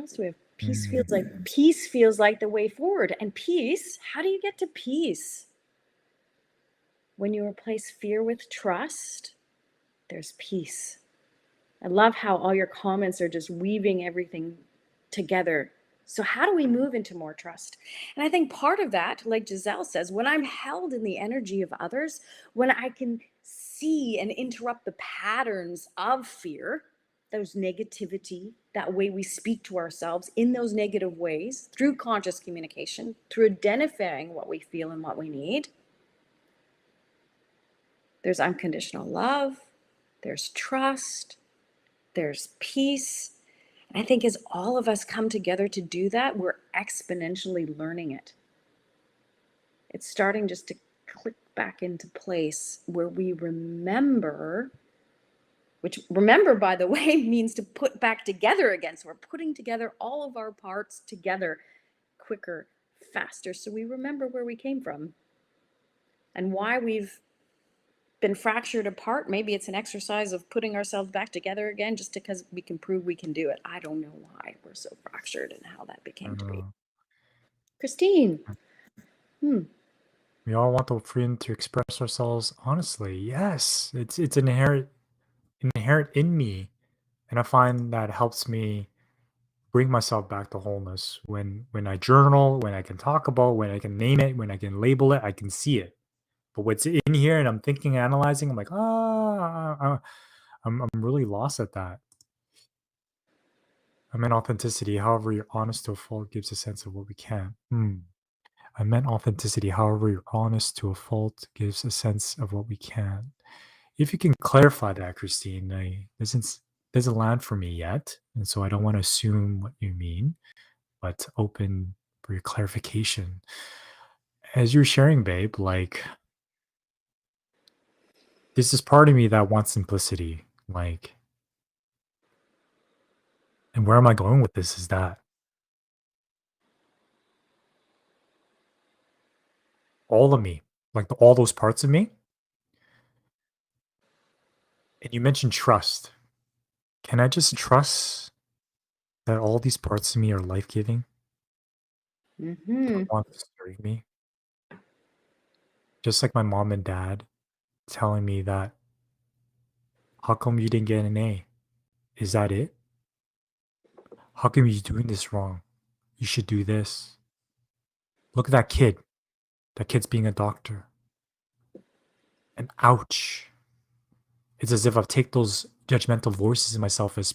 else do we have? Mm. Peace feels like the way forward. And peace, how do you get to peace? When you replace fear with trust, there's peace. I love how all your comments are just weaving everything together. So, how do we move into more trust? And I think part of that, like Giselle says, when I'm held in the energy of others, when I can see and interrupt the patterns of fear, those negativity, that way we speak to ourselves in those negative ways through conscious communication, through identifying what we feel and what we need, there's unconditional love, there's trust, there's peace. And I think as all of us come together to do that, we're exponentially learning it. It's starting just to click back into place where we remember, which remember, by the way, means to put back together again. So we're putting together all of our parts together quicker, faster. So we remember where we came from and why we've been fractured apart. Maybe it's an exercise of putting ourselves back together again just because we can prove we can do it. I don't know why we're so fractured and how that became to be. Christine. We all want the freedom to express ourselves honestly. Yes, it's inherent in me, and I find that helps me bring myself back to wholeness. When I journal, when I can talk about, when I can name it, when I can label it, I can see it. But what's in here, and I'm thinking, analyzing, I'm like, I'm really lost at that. I meant authenticity. However, you're honest to a fault gives a sense of what we can. I meant authenticity. However, you're honest to a fault gives a sense of what we can. If you can clarify that, Christine, doesn't land for me yet, and so I don't want to assume what you mean, but open for your clarification. As you're sharing, babe, like this is part of me that wants simplicity. Like, and where am I going with this? Is that all of me, like all those parts of me? And you mentioned trust. Can I just trust that all these parts of me are life giving? That Mm-hmm. want to serve me? Just like my mom and dad telling me that, how come you didn't get an A? Is that it? How come you're doing this wrong? You should do this. Look at that kid. That kid's being a doctor. And ouch. It's as if I've taken those judgmental voices in myself as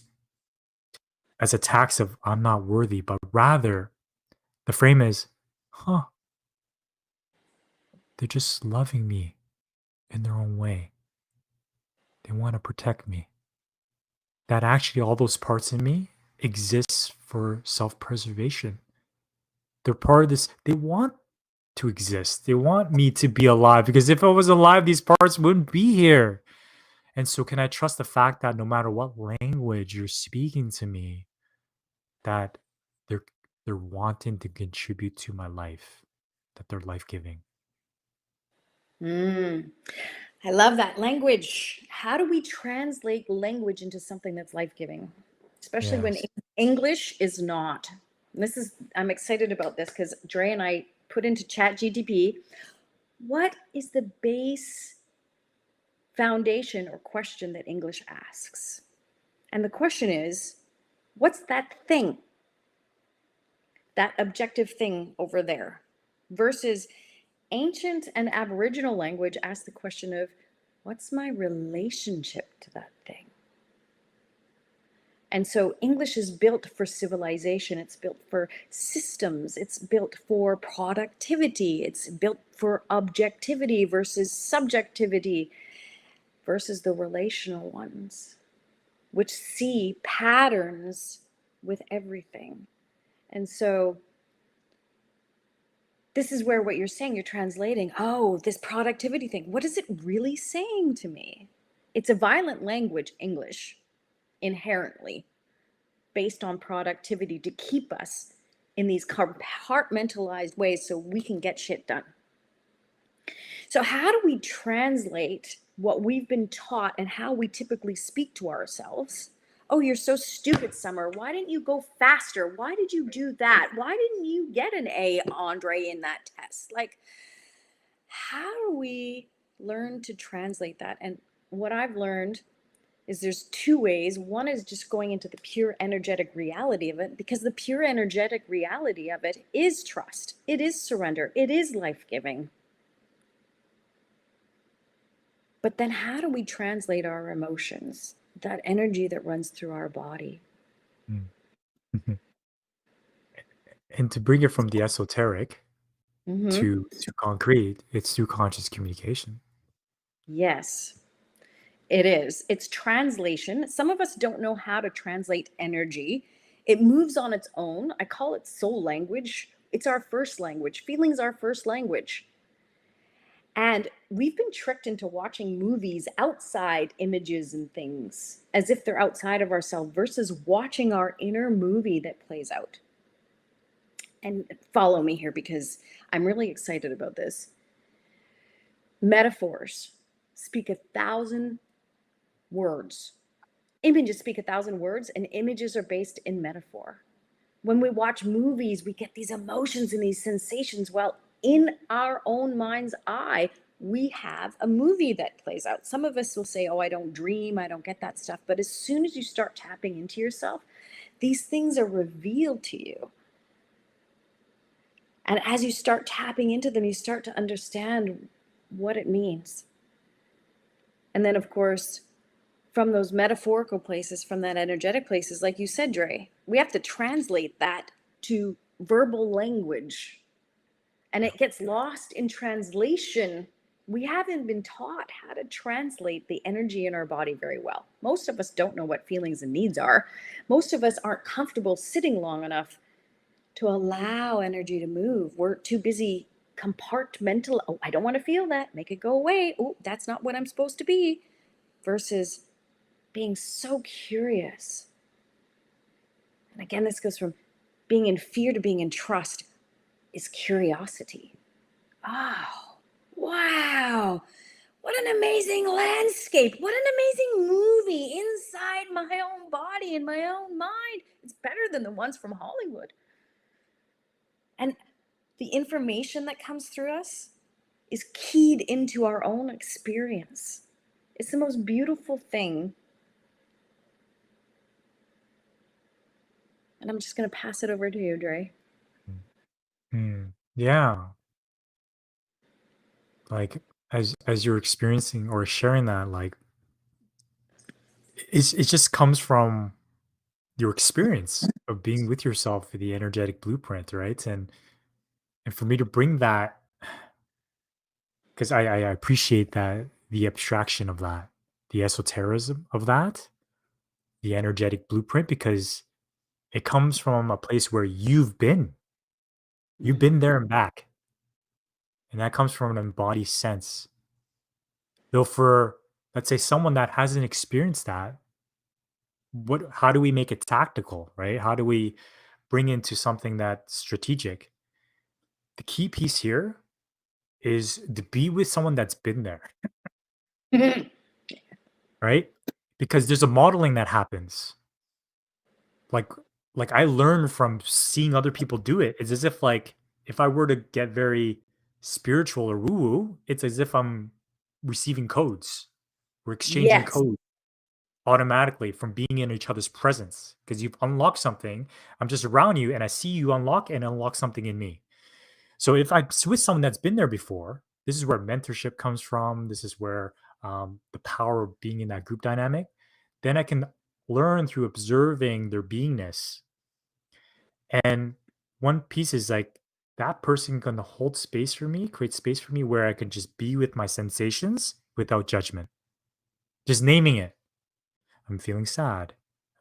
attacks of I'm not worthy, but rather the frame is, huh, they're just loving me in their own way. They want to protect me. That actually all those parts in me exists for self-preservation. They're part of this. They want to exist. They want me to be alive because if I was alive, these parts wouldn't be here. And so can I trust the fact that no matter what language you're speaking to me, that they're they're wanting to contribute to my life, that they're life-giving. Mm. I love that language. How do we translate language into something that's life-giving? Especially when Yes. English is not. I'm excited about this because Dre and I put into Chat GTP, what is the base foundation or question that English asks? And the question is, what's that thing? That objective thing over there versus ancient and Aboriginal language asks the question of, what's my relationship to that thing? And so English is built for civilization, it's built for systems, it's built for productivity, it's built for objectivity versus subjectivity versus the relational ones, which see patterns with everything. And so this is where what you're saying, you're translating, oh, this productivity thing, what is it really saying to me? It's a violent language, English, inherently, based on productivity to keep us in these compartmentalized ways so we can get shit done. So, how do we translate what we've been taught and how we typically speak to ourselves Oh, you're so stupid, Summer. Why didn't you go faster? Why did you do that? Why didn't you get an A, Andre, in that test? Like, how do we learn to translate that? And what I've learned is there's two ways. One is just going into the pure energetic reality of it, because the pure energetic reality of it is trust, it is surrender, it is life giving. But then, how do we translate our emotions, that energy that runs through our body? Mm. And to bring it from the esoteric Mm-hmm. to concrete, it's through conscious communication. Yes, it is. It's translation. Some of us don't know how to translate energy. It moves on its own. I call it soul language. It's our first language. Feelings are first language. And we've been tricked into watching movies outside images and things as if they're outside of ourselves versus watching our inner movie that plays out. And follow me here because I'm really excited about this. Metaphors speak 1,000 words. Images speak 1,000 words, and images are based in metaphor. When we watch movies, we get these emotions and these sensations. Well, in our own mind's eye, we have a movie that plays out. Some of us will say, oh, I don't dream, I don't get that stuff. But as soon as you start tapping into yourself, these things are revealed to you. And as you start tapping into them, you start to understand what it means. And then, of course, from those metaphorical places, from that energetic places, like you said, Dre, we have to translate that to verbal language. And it gets lost in translation. We haven't been taught how to translate the energy in our body very well. Most of us don't know what feelings and needs are. Most of us aren't comfortable sitting long enough to allow energy to move. We're too busy compartmental. Oh, I don't want to feel that. Make it go away. Oh, that's not what I'm supposed to be. Versus being so curious. And again, this goes from being in fear to being in trust is curiosity. Oh, wow. What an amazing landscape. What an amazing movie inside my own body, in my own mind. It's better than the ones from Hollywood. And the information that comes through us is keyed into our own experience. It's the most beautiful thing. And I'm just going to pass it over to you, Dre. Yeah. Like as you're experiencing or sharing that, like it just comes from your experience of being with yourself with the energetic blueprint, right? And for me to bring that, because I appreciate that the abstraction of that, the esotericism of that, the energetic blueprint, because it comes from a place where you've Mm-hmm. been there and back, and that comes from an embodied sense. Though for, let's say, someone that hasn't experienced that, how do we make it tactical, right? How do we bring into something that's strategic? The key piece here is to be with someone that's been there, right? Because there's a modeling that happens. Like like I learned from seeing other people do it. It's as if, like, if I were to get very spiritual or woo-woo, it's as if I'm receiving codes. We're exchanging Yes. codes automatically from being in each other's presence because you've unlocked something. I'm just around you and I see you unlock something in me. So if I'm with someone that's been there before, this is where mentorship comes from. This is where the power of being in that group dynamic. Then I can learn through observing their beingness. And one piece is like that person going to hold space for me, create space for me where I can just be with my sensations without judgment, just naming it. I'm feeling sad.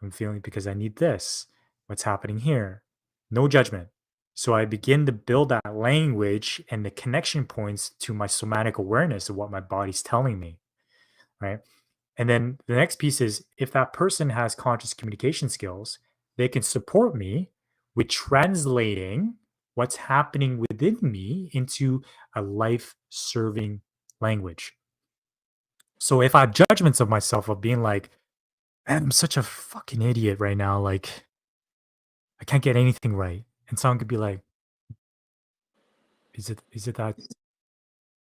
I'm feeling because I need this. What's happening here? No judgment. So I begin to build that language and the connection points to my somatic awareness of what my body's telling me, right? And then the next piece is if that person has conscious communication skills, they can support me with translating what's happening within me into a life serving language. So if I have judgments of myself of being like, And I'm such a fucking idiot right now. Like, I can't get anything right. And someone could be like, is it that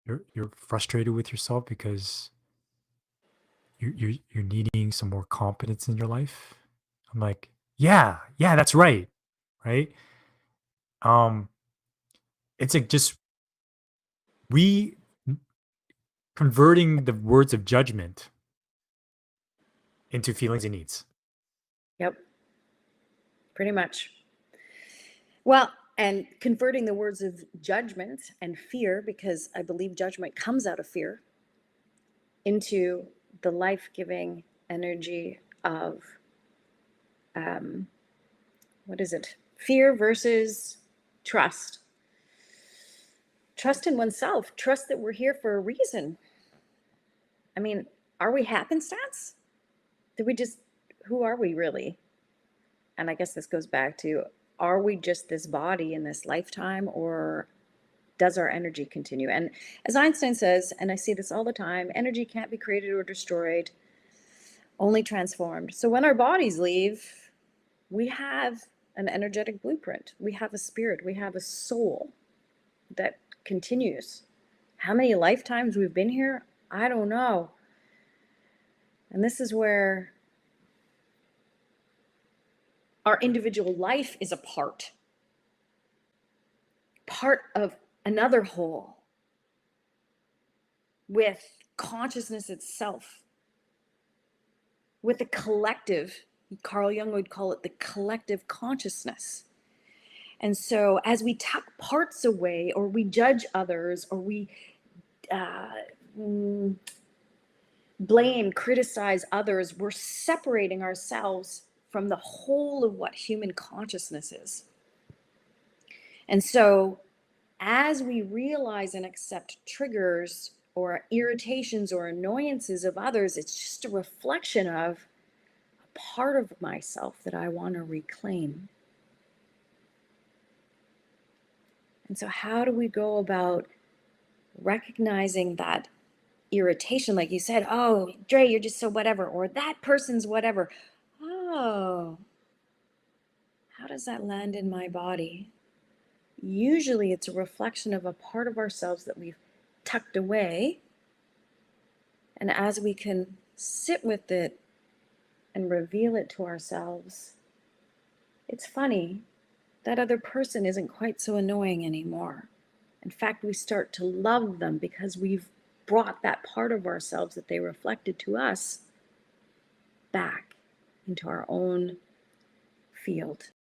you're frustrated with yourself because you're needing some more competence in your life? I'm like, yeah, yeah, that's right. Right? Um, it's like just re converting the words of judgment into feelings and needs. Yep, pretty much. Well, and converting the words of judgment and fear, because I believe judgment comes out of fear, into the life giving energy of um, what is it? Fear versus trust. Trust in oneself, trust that we're here for a reason. I mean, are we happenstance? Did we just, who are we really? And I guess this goes back to, are we just this body in this lifetime, or does our energy continue? And as Einstein says, and I see this all the time, energy can't be created or destroyed, only transformed. So when our bodies leave, we have an energetic blueprint. We have a spirit. We have a soul that continues. How many lifetimes we've been here, I don't know. And this is where our individual life is a part of another whole with consciousness itself, with the collective. Carl Jung would call it the collective consciousness. And so as we tuck parts away, or we judge others, or we uh, mm, blame, criticize others, we're separating ourselves from the whole of what human consciousness is. And so as we realize and accept triggers or irritations or annoyances of others, it's just a reflection of a part of myself that I want to reclaim. And so, how do we go about recognizing that irritation? Like you said, oh, Dre, you're just so whatever, or that person's whatever. Oh, how does that land in my body? Usually, it's a reflection of a part of ourselves that we've tucked away. And as we can sit with it and reveal it to ourselves, it's funny, that other person isn't quite so annoying anymore. In fact, we start to love them because we've brought that part of ourselves that they reflected to us back into our own field.